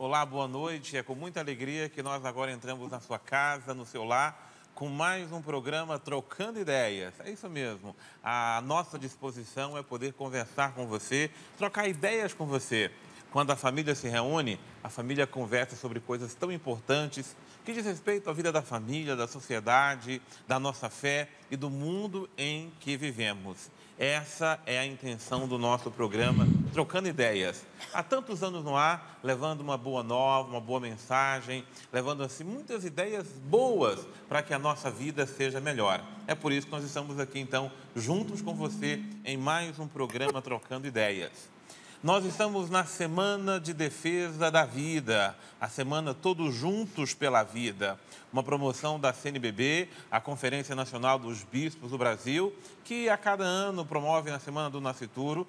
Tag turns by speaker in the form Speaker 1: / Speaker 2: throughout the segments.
Speaker 1: Olá, boa noite. É com muita alegria que nós agora entramos na sua casa, no seu lar, com mais um programa Trocando Ideias. É isso mesmo. A nossa disposição é poder conversar com você, trocar ideias com você. Quando a família se reúne, a família conversa sobre coisas tão importantes que diz respeito à vida da família, da sociedade, da nossa fé e do mundo em que vivemos. Essa é a intenção do nosso programa Trocando Ideias. Há tantos anos no ar, levando uma boa nova, uma boa mensagem, levando assim muitas ideias boas para que a nossa vida seja melhor. É por isso que nós estamos aqui então juntos com você em mais um programa Trocando Ideias. Nós estamos na Semana de Defesa da Vida, a semana Todos Juntos pela Vida, uma promoção da CNBB, a Conferência Nacional dos Bispos do Brasil, que a cada ano promove na Semana do Nascituro,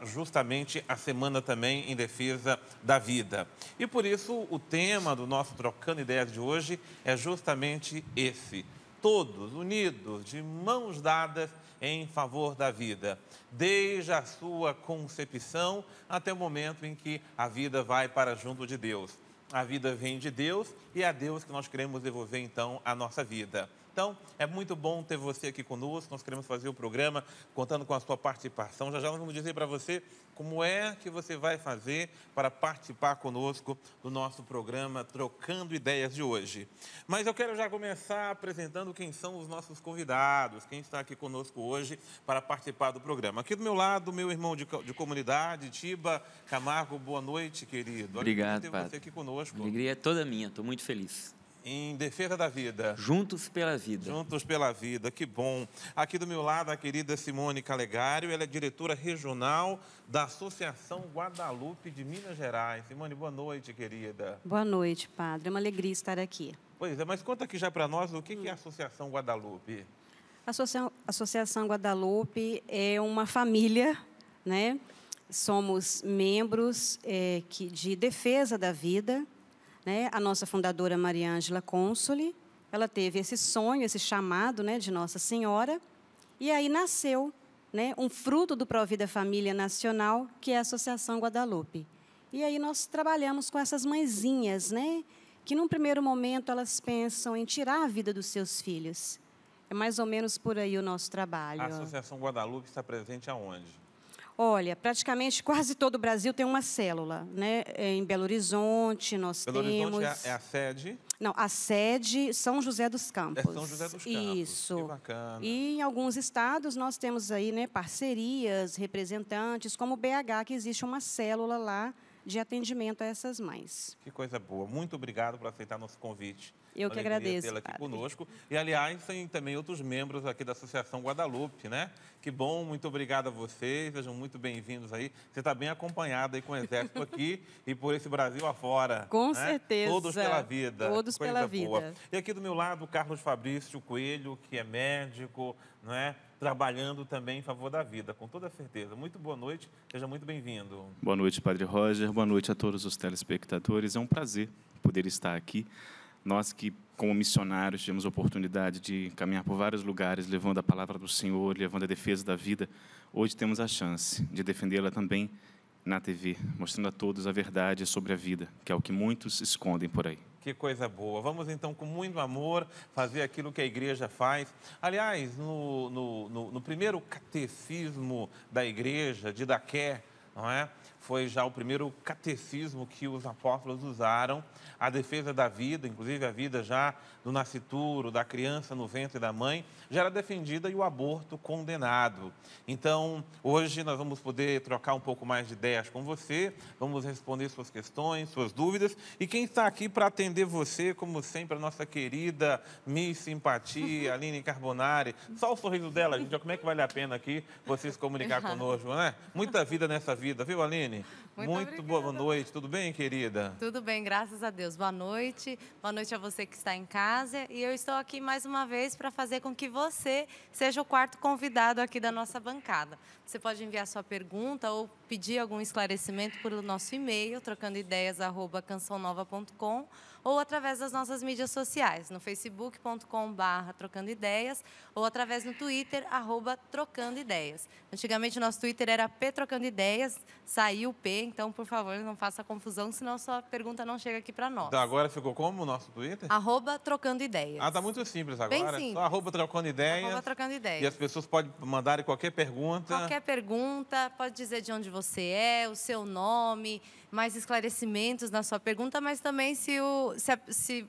Speaker 1: justamente a semana também em defesa da vida. E por isso o tema do nosso Trocando Ideias de hoje é justamente esse: todos unidos, de mãos dadas, em favor da vida, desde a sua concepção até o momento em que a vida vai para junto de Deus. A vida vem de Deus e é a Deus que nós queremos devolver, então, a nossa vida. Então, é muito bom ter você aqui conosco. Nós queremos fazer o programa contando com a sua participação. Já nós vamos dizer para você como é que você vai fazer para participar conosco do nosso programa Trocando Ideias de hoje. Mas eu quero já começar apresentando quem são os nossos convidados, quem está aqui conosco hoje para participar do programa. Aqui do meu lado, meu irmão de comunidade, Tiba Camargo. Boa noite, querido.
Speaker 2: Obrigado,
Speaker 1: ter
Speaker 2: padre.
Speaker 1: Você aqui conosco.
Speaker 2: A alegria é toda minha, estou muito feliz.
Speaker 1: Em defesa da vida.
Speaker 2: Juntos pela vida.
Speaker 1: Juntos pela vida, que bom. Aqui do meu lado, a querida Simone Calegário, ela é diretora regional da Associação Guadalupe de Minas Gerais. Simone, boa noite, querida.
Speaker 3: Boa noite, padre. É uma alegria estar aqui.
Speaker 1: Pois é, mas conta aqui já para nós o que é a Associação Guadalupe.
Speaker 3: A Associação Guadalupe é uma família, né? Somos membros de defesa da vida. A nossa fundadora, Maria Ângela Consoli, ela teve esse sonho, esse chamado, de Nossa Senhora, e aí nasceu, um fruto do Provida Família Nacional, que é a Associação Guadalupe. E aí nós trabalhamos com essas mãezinhas, que num primeiro momento elas pensam em tirar a vida dos seus filhos. É mais ou menos por aí o nosso trabalho.
Speaker 1: A Associação Guadalupe está presente aonde?
Speaker 3: Olha, praticamente quase todo o Brasil tem uma célula, Em Belo Horizonte nós temos...
Speaker 1: Belo Horizonte é a sede?
Speaker 3: Não, a sede São José dos Campos.
Speaker 1: É São José dos Campos.
Speaker 3: Isso.
Speaker 1: Que bacana.
Speaker 3: E em alguns estados nós temos aí, parcerias, representantes, como o BH, que existe uma célula lá de atendimento a essas mães.
Speaker 1: Que coisa boa. Muito obrigado por aceitar nosso convite.
Speaker 3: Eu que agradeço,
Speaker 1: tê-la aqui
Speaker 3: padre.
Speaker 1: conosco. E, aliás, tem também outros membros aqui da Associação Guadalupe, Que bom, muito obrigado a vocês, sejam muito bem-vindos aí. Você está bem acompanhado aí com o Exército aqui e por esse Brasil afora.
Speaker 3: Com certeza.
Speaker 1: Todos pela vida.
Speaker 3: Todos
Speaker 1: coisa
Speaker 3: pela
Speaker 1: boa.
Speaker 3: vida.
Speaker 1: E aqui do meu lado, o Carlos Fabrício Coelho, que é médico, trabalhando também em favor da vida, com toda certeza. Muito boa noite, seja muito bem-vindo.
Speaker 4: Boa noite, Padre Roger. Boa noite a todos os telespectadores. É um prazer poder estar aqui. Nós que, como missionários, tivemos a oportunidade de caminhar por vários lugares, levando a palavra do Senhor, levando a defesa da vida, hoje temos a chance de defendê-la também na TV, mostrando a todos a verdade sobre a vida, que é o que muitos escondem por aí.
Speaker 1: Que coisa boa. Vamos, então, com muito amor, fazer aquilo que a igreja faz. Aliás, no primeiro catecismo da igreja, de Daqué, foi já o primeiro catecismo que os apóstolos usaram, a defesa da vida, inclusive a vida já do nascituro, da criança no ventre da mãe, já era defendida e o aborto condenado. Então, hoje nós vamos poder trocar um pouco mais de ideias com você, vamos responder suas questões, suas dúvidas, e quem está aqui para atender você, como sempre, a nossa querida Miss Simpatia, Aline Carbonari. Só o sorriso dela, gente, como é que vale a pena aqui você se comunicar conosco, Muita vida nessa vida, viu, Aline? Muito boa noite. Tudo bem, querida?
Speaker 5: Tudo bem, graças a Deus. Boa noite. Boa noite a você que está em casa. E eu estou aqui mais uma vez para fazer com que você seja o quarto convidado aqui da nossa bancada. Você pode enviar sua pergunta ou pedir algum esclarecimento por nosso e-mail, trocandoideias@cançãonova.com, ou através das nossas mídias sociais, no facebook.com/trocandoideias ou através no Twitter, @trocandoideias. Antigamente, o nosso Twitter era @trocando ideias, saiu o P, então, por favor, não faça confusão, senão sua pergunta não chega aqui para nós.
Speaker 1: Então, agora ficou como o nosso Twitter?
Speaker 5: @trocando ideias.
Speaker 1: Tá muito simples
Speaker 5: Bem
Speaker 1: agora.
Speaker 5: simples.
Speaker 1: Só @trocando ideias.
Speaker 5: @trocando ideias.
Speaker 1: E as pessoas podem mandarem qualquer pergunta.
Speaker 5: Qualquer pergunta, pode dizer de onde você é, o seu nome, mais esclarecimentos na sua pergunta, mas também se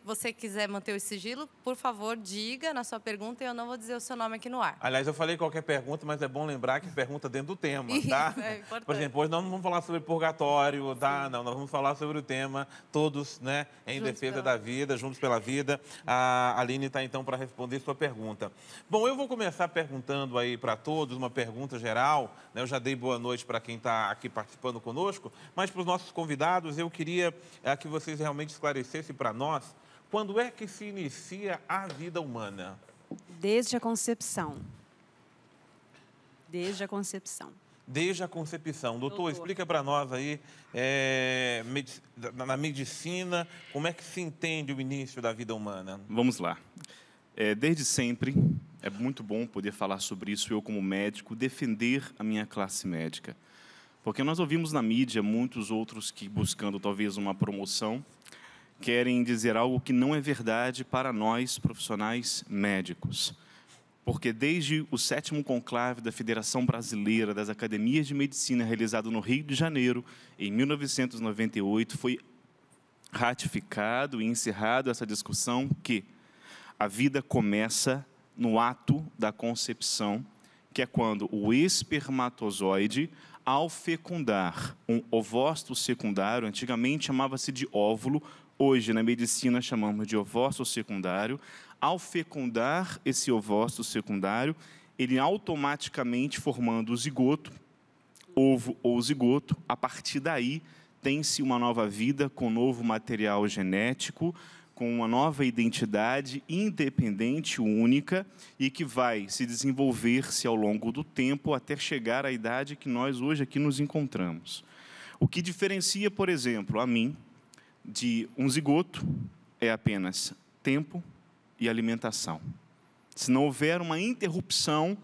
Speaker 5: você quiser manter o sigilo, por favor, diga na sua pergunta e eu não vou dizer o seu nome aqui no ar.
Speaker 1: Aliás, eu falei qualquer pergunta, mas é bom lembrar que pergunta dentro do tema,
Speaker 5: Isso,
Speaker 1: tá?
Speaker 5: é importante.
Speaker 1: Por exemplo, hoje nós não vamos falar sobre purgatório, tá? Não, nós vamos falar sobre o tema, todos, né, em
Speaker 5: Juntos
Speaker 1: defesa
Speaker 5: pela
Speaker 1: da vida, juntos pela vida. A Aline está, então, para responder sua pergunta. Bom, eu vou começar perguntando aí para todos, uma pergunta geral, né? Eu já dei boa noite para quem está aqui participando conosco, mas para os nossos convidados, eu queria que vocês realmente esclarecessem para nós quando é que se inicia a vida humana?
Speaker 3: Desde a concepção. Desde a concepção.
Speaker 1: Desde a concepção. Doutor, explica para nós aí, na medicina, como é que se entende o início da vida humana?
Speaker 4: Vamos lá. Desde sempre, é muito bom poder falar sobre isso, eu como médico, defender a minha classe médica. Porque nós ouvimos na mídia muitos outros que, buscando talvez uma promoção, querem dizer algo que não é verdade para nós, profissionais médicos. Porque desde o 7º conclave da Federação Brasileira das Academias de Medicina, realizado no Rio de Janeiro, em 1998, foi ratificado e encerrado essa discussão que a vida começa no ato da concepção, que é quando o espermatozoide, ao fecundar um ovócito secundário, antigamente chamava-se de óvulo, hoje na medicina chamamos de ovócito secundário, ao fecundar esse ovócito secundário, ele automaticamente formando o zigoto, ovo ou zigoto, a partir daí tem-se uma nova vida com novo material genético, com uma nova identidade independente, única, e que vai se desenvolver-se ao longo do tempo até chegar à idade que nós hoje aqui nos encontramos. O que diferencia, por exemplo, a mim, de um zigoto, é apenas tempo e alimentação. Se não houver uma interrupção,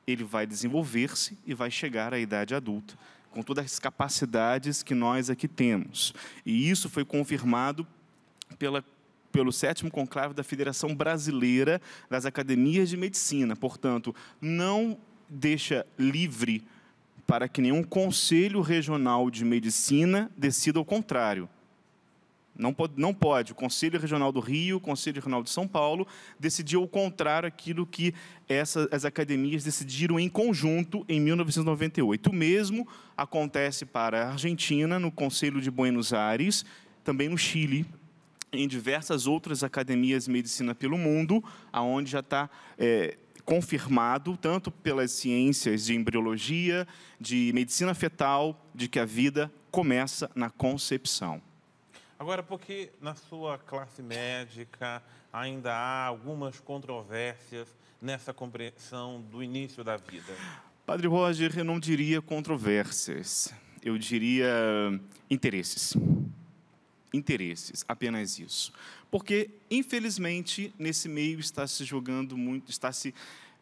Speaker 4: ele vai desenvolver-se e vai chegar à idade adulta, com todas as capacidades que nós aqui temos. E isso foi confirmado pelo 7º conclave da Federação Brasileira das Academias de Medicina. Portanto, não deixa livre para que nenhum Conselho Regional de Medicina decida o contrário. Não pode. O Conselho Regional do Rio, o Conselho Regional de São Paulo, decidiu o contrário àquilo que as academias decidiram em conjunto em 1998. O mesmo acontece para a Argentina, no Conselho de Buenos Aires, também no Chile, em diversas outras academias de medicina pelo mundo, aonde já está confirmado, tanto pelas ciências de embriologia, de medicina fetal, de que a vida começa na concepção.
Speaker 1: Agora, porque na sua classe médica ainda há algumas controvérsias nessa compreensão do início da vida?
Speaker 4: Padre Roger, eu não diria controvérsias, eu diria interesses. Interesses, apenas isso. Porque, infelizmente, nesse meio está se jogando muito, está se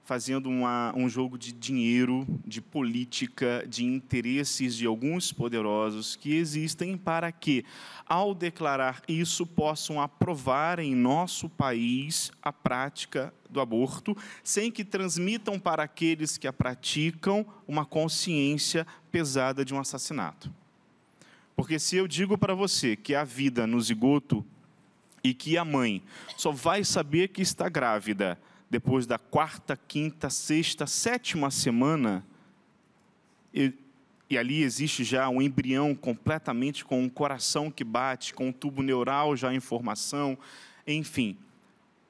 Speaker 4: fazendo um jogo de dinheiro, de política, de interesses de alguns poderosos que existem para que, ao declarar isso, possam aprovar em nosso país a prática do aborto, sem que transmitam para aqueles que a praticam uma consciência pesada de um assassinato. Porque se eu digo para você que há vida no zigoto e que a mãe só vai saber que está grávida depois da 4ª, 5ª, 6ª, 7ª semana, e ali existe já um embrião completamente com um coração que bate, com um tubo neural já em formação, enfim,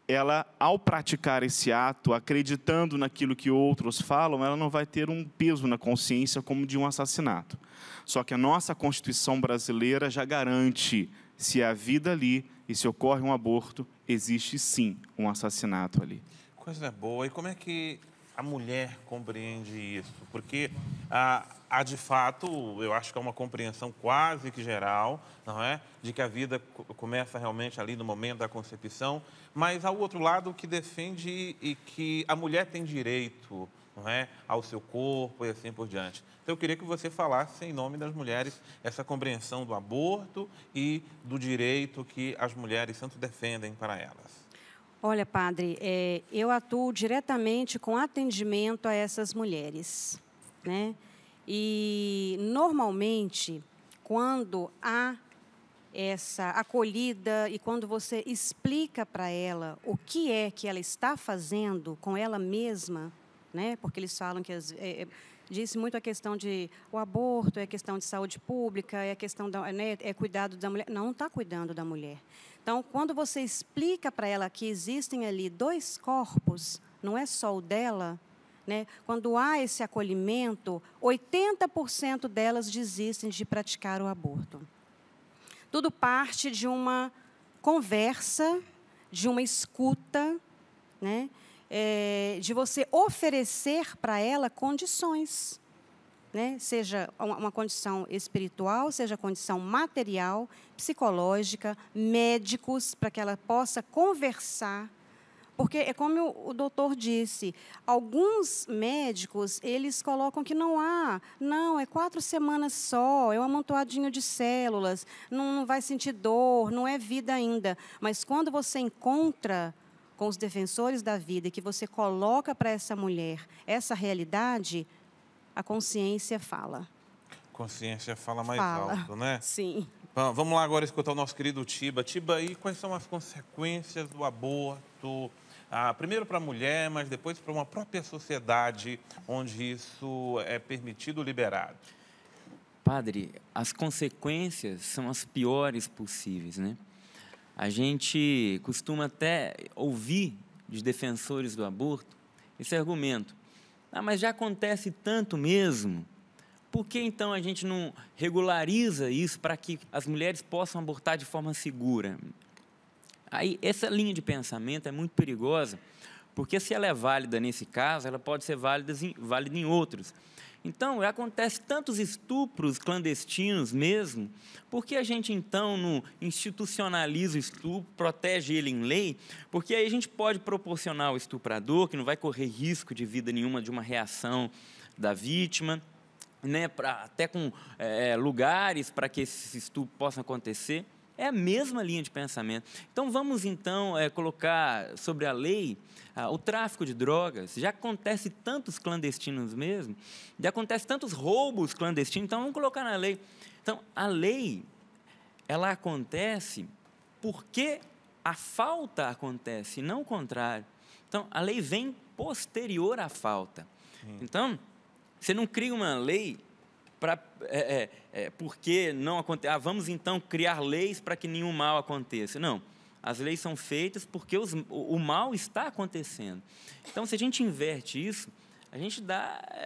Speaker 4: ela, ao praticar esse ato, acreditando naquilo que outros falam, ela não vai ter um peso na consciência como de um assassinato. Só que a nossa Constituição brasileira já garante, se há vida ali e se ocorre um aborto, existe sim um assassinato ali.
Speaker 1: Coisa boa. E como é que a mulher compreende isso? Porque há de fato, eu acho que é uma compreensão quase que geral, não é? De que a vida começa realmente ali no momento da concepção, mas há o outro lado que defende e que a mulher tem direito, não é? Ao seu corpo e assim por diante. Então, eu queria que você falasse, em nome das mulheres, essa compreensão do aborto e do direito que as mulheres tanto defendem para elas.
Speaker 3: Olha, padre, eu atuo diretamente com atendimento a essas mulheres, né? E, normalmente, quando há essa acolhida e quando você explica para ela o que é que ela está fazendo com ela mesma, né? Porque eles falam que disse muito a questão de o aborto, é questão de saúde pública, é questão da, né, é cuidado da mulher. Não está cuidando da mulher. Então, quando você explica para ela que existem ali 2 corpos, não é só o dela, né? Quando há esse acolhimento, 80% delas desistem de praticar o aborto. Tudo parte de uma conversa, de uma escuta, né? De você oferecer para ela condições, né? Seja uma condição espiritual, seja condição material, psicológica, médicos, para que ela possa conversar. Porque é como o doutor disse, alguns médicos, eles colocam que não, é 4 semanas só, é um amontoadinho de células, não vai sentir dor, não é vida ainda. Mas quando você encontra com os defensores da vida e que você coloca para essa mulher essa realidade, a consciência fala.
Speaker 1: Consciência fala mais alto, né?
Speaker 3: Sim.
Speaker 1: Bom, vamos lá agora escutar o nosso querido Tiba. Tiba, aí quais são as consequências do aborto? Primeiro para a mulher, mas depois para uma própria sociedade onde isso é permitido, liberado.
Speaker 2: Padre, as consequências são as piores possíveis, né? A gente costuma até ouvir de defensores do aborto esse argumento. Mas já acontece tanto mesmo, por que então a gente não regulariza isso para que as mulheres possam abortar de forma segura? Aí, essa linha de pensamento é muito perigosa, porque se ela é válida nesse caso, ela pode ser válida em outros. Então, acontece tantos estupros clandestinos mesmo, por que a gente, então, não institucionaliza o estupro, protege ele em lei? Porque aí a gente pode proporcionar ao estuprador, que não vai correr risco de vida nenhuma de uma reação da vítima, né, até com lugares para que esse estupro possa acontecer. É a mesma linha de pensamento. Então, vamos, então, colocar sobre a lei o tráfico de drogas. Já acontece tantos clandestinos mesmo, já acontece tantos roubos clandestinos, então vamos colocar na lei. Então, a lei, ela acontece porque a falta acontece, não o contrário. Então, a lei vem posterior à falta. Então, você não cria uma lei porque não acontece. Vamos então criar leis para que nenhum mal aconteça. Não, as leis são feitas porque o mal está acontecendo. Então, se a gente inverte isso, a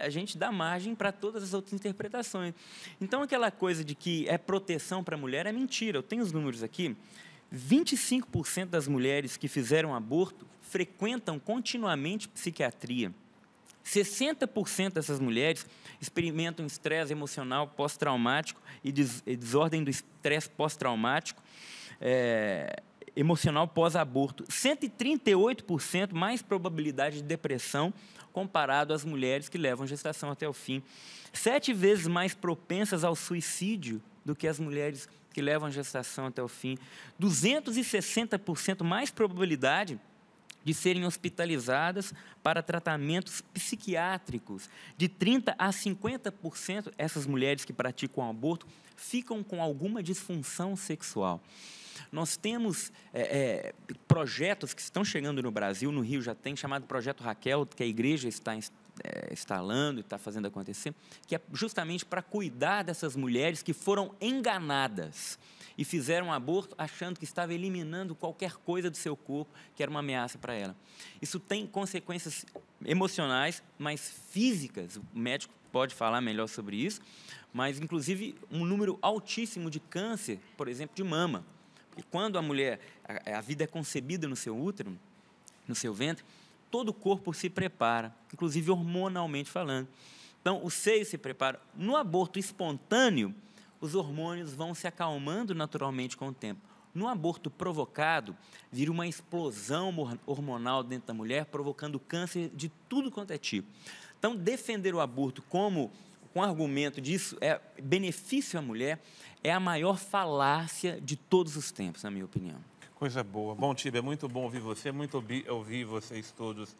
Speaker 2: gente dá margem para todas as outras interpretações. Então, aquela coisa de que é proteção para a mulher é mentira. Eu tenho os números aqui. 25% das mulheres que fizeram aborto frequentam continuamente psiquiatria. 60% dessas mulheres experimentam estresse emocional pós-traumático e desordem do estresse pós-traumático emocional pós-aborto. 138% mais probabilidade de depressão comparado às mulheres que levam gestação até o fim. 7 vezes mais propensas ao suicídio do que as mulheres que levam gestação até o fim. 260% mais probabilidade de serem hospitalizadas para tratamentos psiquiátricos. De 30% a 50%, essas mulheres que praticam aborto ficam com alguma disfunção sexual. Nós temos projetos que estão chegando no Brasil, no Rio já tem, chamado Projeto Raquel, que a igreja está instalando e está fazendo acontecer, que é justamente para cuidar dessas mulheres que foram enganadas e fizeram um aborto achando que estava eliminando qualquer coisa do seu corpo que era uma ameaça para ela. Isso tem consequências emocionais, mas físicas. O médico pode falar melhor sobre isso, mas, inclusive, um número altíssimo de câncer, por exemplo, de mama. E quando a mulher, a vida é concebida no seu útero, no seu ventre, todo o corpo se prepara, inclusive hormonalmente falando. Então, o seio se prepara. No aborto espontâneo, os hormônios vão se acalmando naturalmente com o tempo. No aborto provocado, vira uma explosão hormonal dentro da mulher, provocando câncer de tudo quanto é tipo. Então, defender o aborto com argumento disso é benefício à mulher é a maior falácia de todos os tempos, na minha opinião.
Speaker 1: Coisa boa. Bom, Tibe, é muito bom ouvir você, muito ouvir vocês todos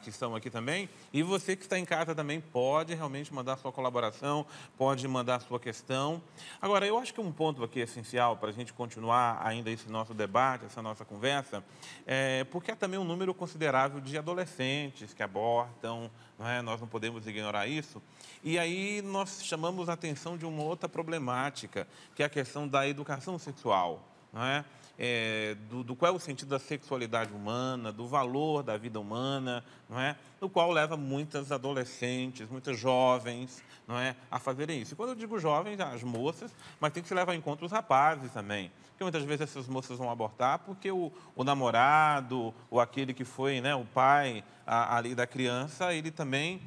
Speaker 1: que estão aqui também. E você que está em casa também pode realmente mandar sua colaboração, pode mandar sua questão. Agora, eu acho que um ponto aqui essencial para a gente continuar ainda esse nosso debate, essa nossa conversa, porque há também um número considerável de adolescentes que abortam, não é? Nós não podemos ignorar isso. E aí nós chamamos a atenção de uma outra problemática, que é a questão da educação sexual, não é? Do qual é o sentido da sexualidade humana, do valor da vida humana, não é? No qual leva muitas adolescentes, muitas jovens, não é, a fazerem isso. E quando eu digo jovens, as moças, mas tem que se levar em conta os rapazes também. Porque muitas vezes essas moças vão abortar porque o namorado, ou aquele que foi, né, o pai ali da criança, ele também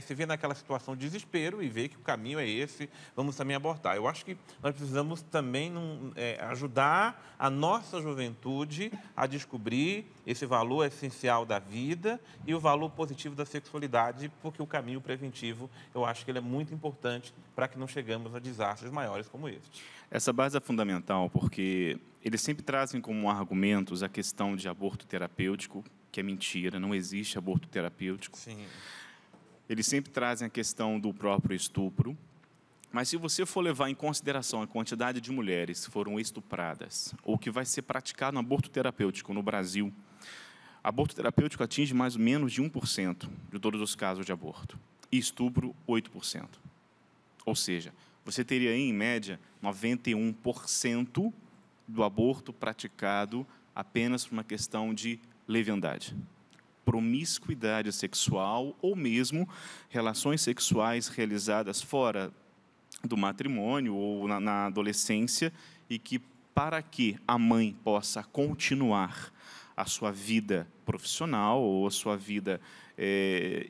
Speaker 1: se vê naquela situação de desespero e vê que o caminho é esse, vamos também abortar. Eu acho que nós precisamos também ajudar a nossa juventude a descobrir esse valor essencial da vida e o valor positivo da sexualidade, porque o caminho preventivo, eu acho que ele é muito importante para que não chegamos a desastres maiores como este.
Speaker 4: Essa base é fundamental porque eles sempre trazem como argumentos a questão de aborto terapêutico, que é mentira, não existe aborto terapêutico.
Speaker 1: Sim.
Speaker 4: Eles sempre trazem a questão do próprio estupro, mas se você for levar em consideração a quantidade de mulheres que foram estupradas, ou que vai ser praticado no aborto terapêutico no Brasil, aborto terapêutico atinge mais ou menos de 1% de todos os casos de aborto, e estupro, 8%. Ou seja, você teria aí, em média, 91% do aborto praticado apenas por uma questão de leviandade, promiscuidade sexual ou mesmo relações sexuais realizadas fora do matrimônio ou na adolescência e que, para que a mãe possa continuar a sua vida profissional ou a sua vida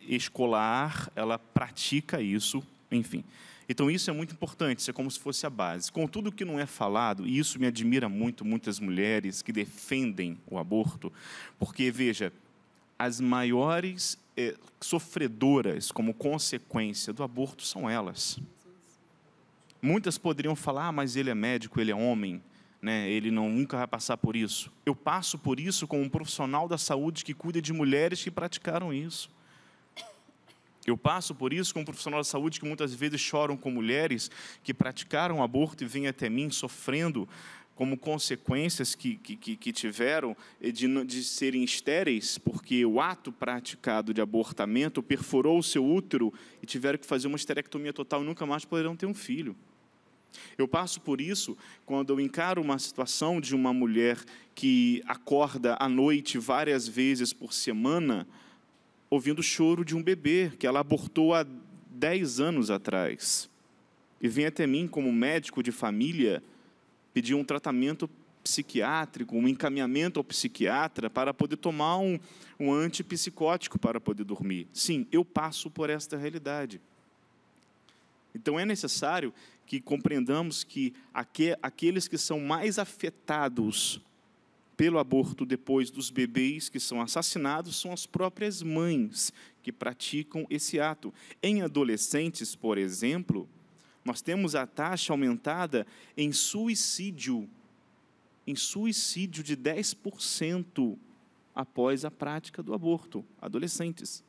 Speaker 4: escolar, ela pratica isso, enfim. Então, isso é muito importante, isso é como se fosse a base. Contudo, o que não é falado, e isso me admira muito, muitas mulheres que defendem o aborto, porque, veja, as maiores sofredoras como consequência do aborto são elas. Muitas poderiam falar, mas ele é médico, ele é homem, né? Ele nunca vai passar por isso. Eu passo por isso como um profissional da saúde que cuida de mulheres que praticaram isso. Eu passo por isso como profissional da saúde que muitas vezes choram com mulheres que praticaram aborto e vêm até mim sofrendo como consequências que tiveram de serem estéreis, porque o ato praticado de abortamento perfurou o seu útero e tiveram que fazer uma esterectomia total e nunca mais poderão ter um filho. Eu passo por isso quando eu encaro uma situação de uma mulher que acorda à noite várias vezes por semana, ouvindo o choro de um bebê que ela abortou há 10 anos atrás. E vem até mim, como médico de família, pedir um tratamento psiquiátrico, um encaminhamento ao psiquiatra para poder tomar um antipsicótico para poder dormir. Sim, eu passo por esta realidade. Então, é necessário que compreendamos que aqueles que são mais afetados pelo aborto depois dos bebês que são assassinados são as próprias mães que praticam esse ato. Em adolescentes, por exemplo, nós temos a taxa aumentada em suicídio de 10% após a prática do aborto, adolescentes.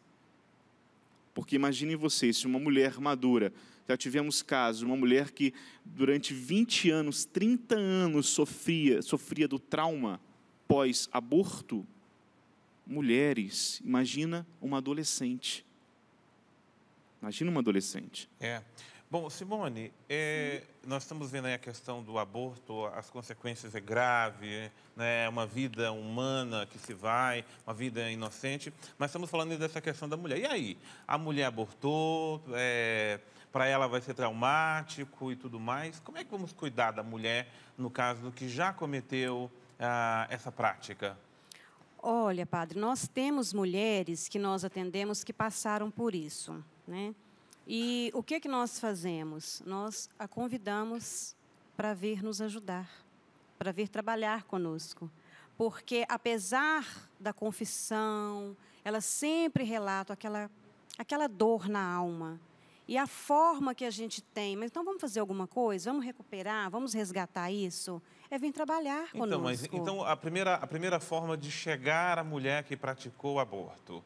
Speaker 4: Porque imaginem vocês, se uma mulher madura, já tivemos casos, uma mulher que durante 20 anos, 30 anos sofria do trauma pós-aborto, mulheres, imagina uma adolescente. Imagina uma adolescente.
Speaker 1: Bom, Simone, nós estamos vendo aí a questão do aborto, as consequências é grave, né? Uma vida humana que se vai, uma vida inocente, mas estamos falando dessa questão da mulher. E aí? A mulher abortou, para ela vai ser traumático e tudo mais. Como é que vamos cuidar da mulher, no caso do que já cometeu essa prática?
Speaker 3: Olha, padre, nós temos mulheres que nós atendemos que passaram por isso, né? E o que nós fazemos? Nós a convidamos para vir nos ajudar, para vir trabalhar conosco. Porque, apesar da confissão, ela sempre relata aquela dor na alma. E a forma que a gente tem, mas então vamos fazer alguma coisa, vamos recuperar, vamos resgatar isso, é vir trabalhar conosco.
Speaker 1: Então a primeira forma de chegar à mulher que praticou o aborto,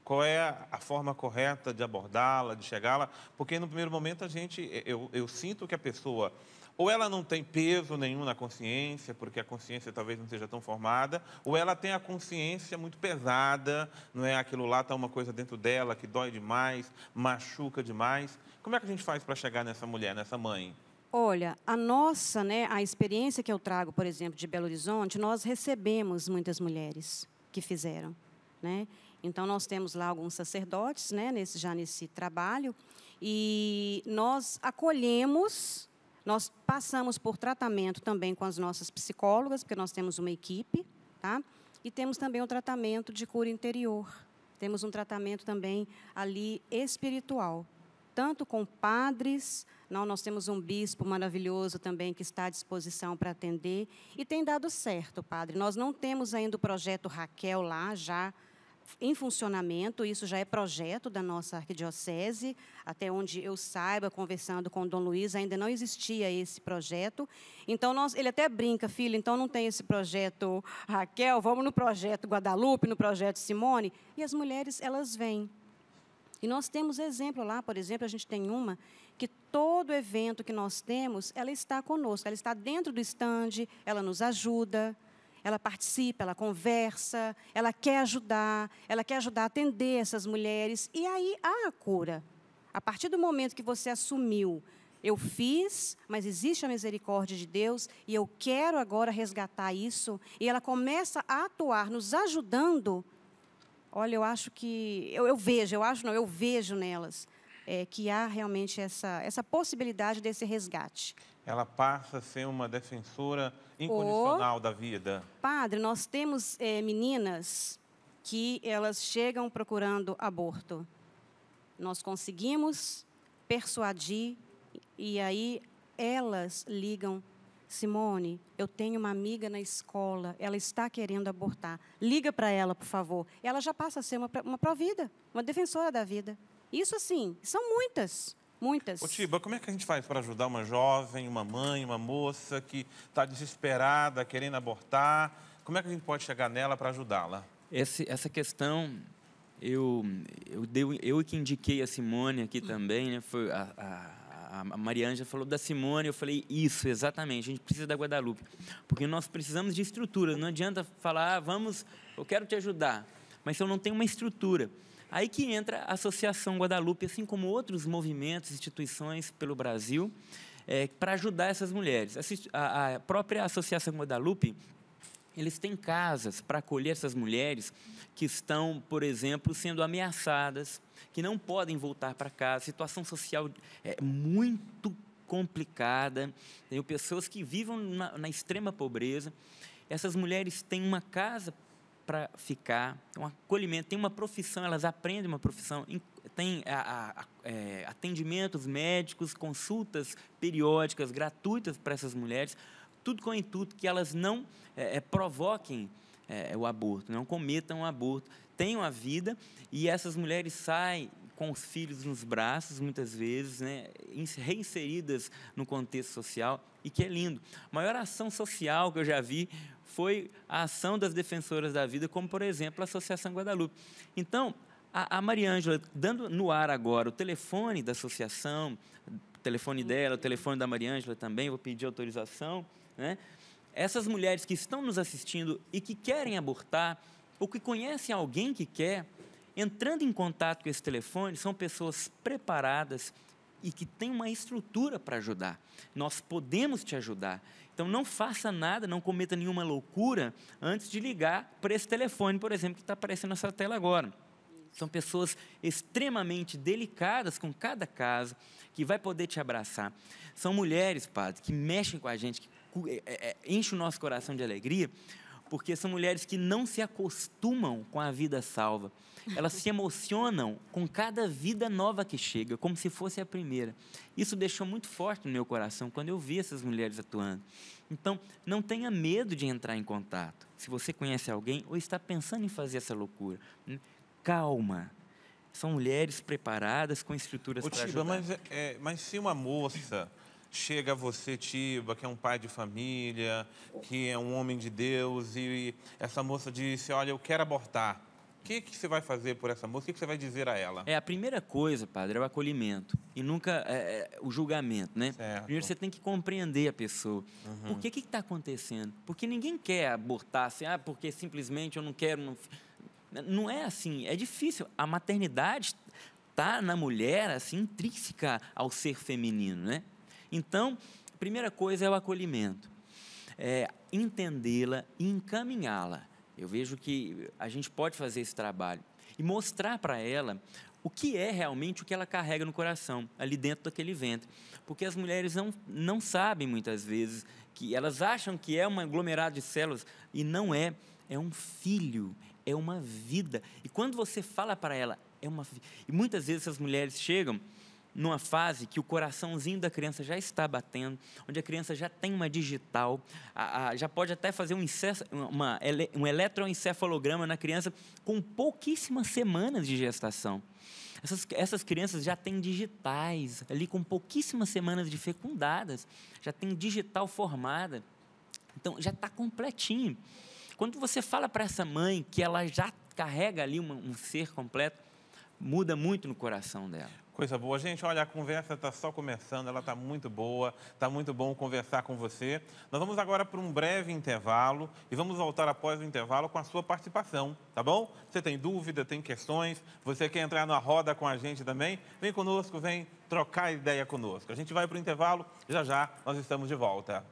Speaker 1: qual é a forma correta de abordá-la, de chegá-la? Porque no primeiro momento eu sinto que a pessoa, ou ela não tem peso nenhum na consciência, porque a consciência talvez não seja tão formada, ou ela tem a consciência muito pesada, não é? Aquilo lá está uma coisa dentro dela que dói demais, machuca demais. Como é que a gente faz para chegar nessa mulher, nessa mãe?
Speaker 3: Olha, a experiência que eu trago, por exemplo, de Belo Horizonte, nós recebemos muitas mulheres que fizeram, né? Então, nós temos lá alguns sacerdotes, né, já nesse trabalho, e nós acolhemos. Nós passamos por tratamento também com as nossas psicólogas, porque nós temos uma equipe, tá? E temos também um tratamento de cura interior. Temos um tratamento também ali espiritual, tanto com padres, nós temos um bispo maravilhoso também que está à disposição para atender, e tem dado certo, padre. Nós não temos ainda o projeto Raquel lá, já em funcionamento, isso já é projeto da nossa arquidiocese, até onde eu saiba, conversando com o Dom Luiz, ainda não existia esse projeto. Então, ele até brinca, filho, então não tem esse projeto Raquel, vamos no projeto Guadalupe, no projeto Simone, e as mulheres, elas vêm. E nós temos exemplo lá, por exemplo, a gente tem uma que todo evento que nós temos, ela está conosco, ela está dentro do estande, ela nos ajuda, ela participa, ela conversa, ela quer ajudar a atender essas mulheres. E aí há a cura. A partir do momento que você assumiu, eu fiz, mas existe a misericórdia de Deus, e eu quero agora resgatar isso, e ela começa a atuar, nos ajudando. Olha, eu acho que... Eu vejo nelas que há realmente essa possibilidade desse resgate.
Speaker 1: Ela passa a ser uma defensora incondicional da vida.
Speaker 3: Padre, nós temos meninas que elas chegam procurando aborto. Nós conseguimos persuadir, e aí elas ligam: Simone, eu tenho uma amiga na escola, ela está querendo abortar. Liga para ela, por favor. Ela já passa a ser uma pró-vida, uma defensora da vida. Isso, assim, são muitas. Muitas.
Speaker 1: Ô, Tiba, como é que a gente faz para ajudar uma jovem, uma mãe, uma moça que está desesperada, querendo abortar? Como é que a gente pode chegar nela para ajudá-la?
Speaker 2: Essa questão, eu que indiquei a Simone aqui também, né? Foi a Mariângela falou da Simone, eu falei, isso, exatamente, a gente precisa da Guadalupe, porque nós precisamos de estrutura, não adianta falar, eu quero te ajudar, mas se eu não tenho uma estrutura. Aí que entra a Associação Guadalupe, assim como outros movimentos, instituições pelo Brasil, para ajudar essas mulheres. A própria Associação Guadalupe, eles têm casas para acolher essas mulheres que estão, por exemplo, sendo ameaçadas, que não podem voltar para casa, a situação social é muito complicada, tem pessoas que vivem na extrema pobreza. Essas mulheres têm uma casa para ficar, um acolhimento, tem uma profissão, elas aprendem uma profissão, tem atendimentos médicos, consultas periódicas, gratuitas para essas mulheres, tudo com o intuito que elas não provoquem o aborto, não cometam o aborto, tenham a vida, e essas mulheres saem com os filhos nos braços, muitas vezes, né, reinseridas no contexto social, e que é lindo. A maior ação social que eu já vi foi a ação das defensoras da vida, como, por exemplo, a Associação Guadalupe. Então, a Mariângela, dando no ar agora o telefone da associação, o telefone dela, o telefone da Mariângela também, vou pedir autorização, né? Essas mulheres que estão nos assistindo e que querem abortar, ou que conhecem alguém que quer, entrando em contato com esse telefone, são pessoas preparadas e que têm uma estrutura para ajudar. Nós podemos te ajudar. Então, não faça nada, não cometa nenhuma loucura antes de ligar para esse telefone, por exemplo, que está aparecendo nessa tela agora. São pessoas extremamente delicadas com cada caso, que vai poder te abraçar. São mulheres, padre, que mexem com a gente, que enchem o nosso coração de alegria, porque são mulheres que não se acostumam com a vida salva. Elas se emocionam com cada vida nova que chega, como se fosse a primeira. Isso deixou muito forte no meu coração quando eu vi essas mulheres atuando. Então, não tenha medo de entrar em contato. Se você conhece alguém ou está pensando em fazer essa loucura, calma. são mulheres preparadas com estruturas para
Speaker 1: Tiba,
Speaker 2: ajudar.
Speaker 1: mas se uma moça chega a você, Tiba, que é um pai de família, que é um homem de Deus, e essa moça disse, olha, eu quero abortar. O que você vai fazer por essa moça? O que você vai dizer a ela?
Speaker 2: A primeira coisa, padre, é o acolhimento e nunca o julgamento, né?
Speaker 1: Certo.
Speaker 2: Primeiro você tem que compreender a pessoa. Por que está acontecendo? Porque ninguém quer abortar assim, porque simplesmente eu não quero. Não é assim, é difícil. A maternidade está na mulher, assim, intrínseca ao ser feminino, né? Então, a primeira coisa é o acolhimento. Entendê-la e encaminhá-la. Eu vejo que a gente pode fazer esse trabalho e mostrar para ela o que é realmente o que ela carrega no coração, ali dentro daquele ventre. Porque as mulheres não sabem, muitas vezes, que elas acham que é um aglomerado de células e não é. É um filho, é uma vida. E quando você fala para ela, é uma vida. E muitas vezes essas mulheres chegam numa fase que o coraçãozinho da criança já está batendo, onde a criança já tem uma digital, já pode até fazer um eletroencefalograma na criança com pouquíssimas semanas de gestação. Essas crianças já têm digitais, ali com pouquíssimas semanas de fecundadas, já tem digital formada, então já está completinho. Quando você fala para essa mãe que ela já carrega ali um ser completo, muda muito no coração dela.
Speaker 1: Coisa boa. Gente, olha, a conversa está só começando, ela está muito boa, está muito bom conversar com você. Nós vamos agora para um breve intervalo e vamos voltar após o intervalo com a sua participação, tá bom? Você tem dúvida, tem questões, você quer entrar na roda com a gente também? Vem conosco, vem trocar ideia conosco. A gente vai para o intervalo, já já nós estamos de volta.